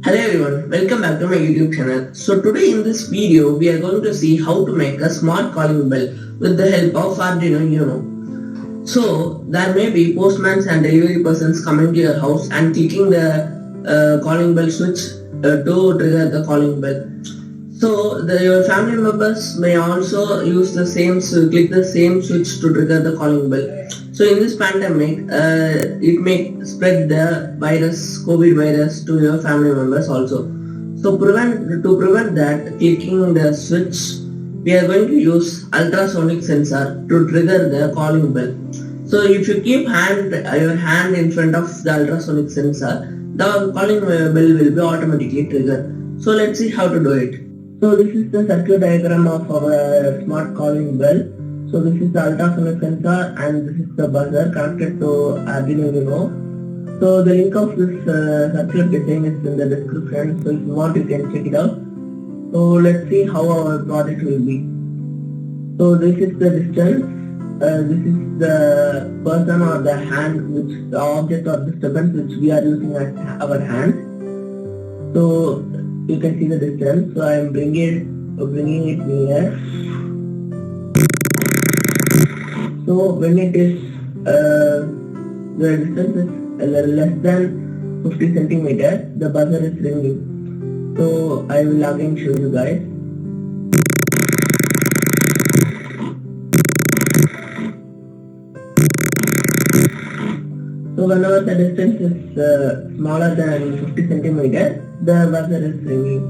Hello everyone, welcome back to my YouTube channel. So today in this video, we are going to see how to make a smart calling bell with the help of Arduino Uno. So there may be postmen and delivery persons coming to your house and clicking the calling bell switch to trigger the calling bell. So your family members may also use the same click the same switch to trigger the calling bell. So in this pandemic, it may spread the COVID virus to your family members also. So to prevent that, clicking the switch, we are going to use ultrasonic sensor to trigger the calling bell. So if you keep your hand in front of the ultrasonic sensor, the calling bell will be automatically triggered. So let's see how to do it. So this is the circuit diagram of our smart calling bell. So this is the ultrasonic sensor and this is the buzzer connected to ARDUINO Uno. So the link of this circuit design is in the description. So if you want, you can check it out. So let's see how our project will be. So this is the distance. This is the person or the hand, which the object or disturbance which we are using as our hand. So you can see the distance. So I am bringing it near. So when it is the distance is less than 50 centimeters, the buzzer is ringing. So I will again show you guys. So whenever the distance is smaller than 50 centimeters, the buzzer is ringing.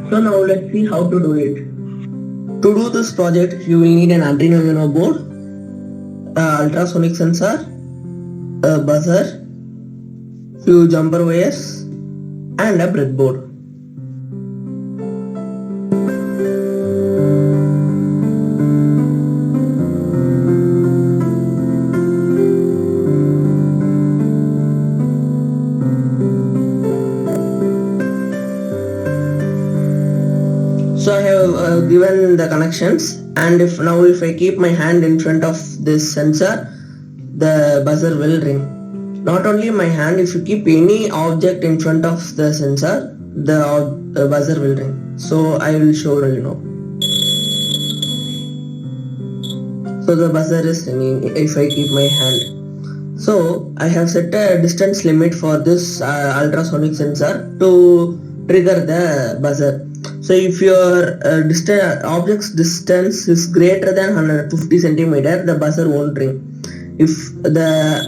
So now let's see how to do it. To do this project, you will need an Arduino Uno board, ultrasonic sensor, a buzzer, few jumper wires, and a breadboard. So I have given the connections, and if I keep my hand in front of this sensor, the buzzer will ring. Not only my hand, if you keep any object in front of the sensor, the buzzer will ring. So I will show you now. So the buzzer is ringing if I keep my hand. So I have set a distance limit for this ultrasonic sensor to trigger the buzzer. So if your object's distance is greater than 150 centimeter, the buzzer won't ring. If the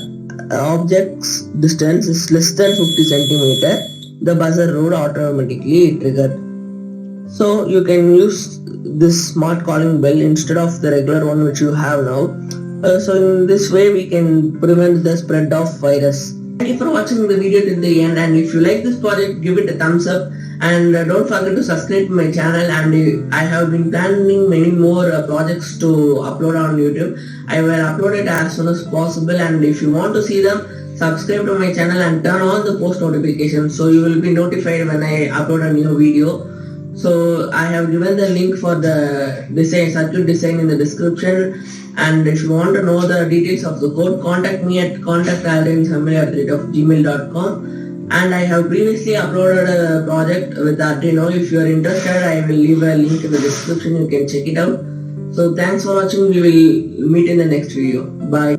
object's distance is less than 50 centimeter, the buzzer would automatically trigger. So you can use this smart calling bell instead of the regular one which you have now. So in this way we can prevent the spread of virus. Thank you for watching the video till the end, and if you like this project, give it a thumbs up, and don't forget to subscribe to my channel. And I have been planning many more projects to upload on YouTube. I will upload it as soon as possible, and if you want to see them, subscribe to my channel and turn on the post notifications so you will be notified when I upload a new video. So I have given the link for the circuit design in the description, and if you want to know the details of the code, contact me at contactaldrain@gmail.com. And I have previously uploaded a project with Arduino. If you are interested, I will leave a link in the description, you can check it out. So thanks for watching, we will meet in the next video. Bye.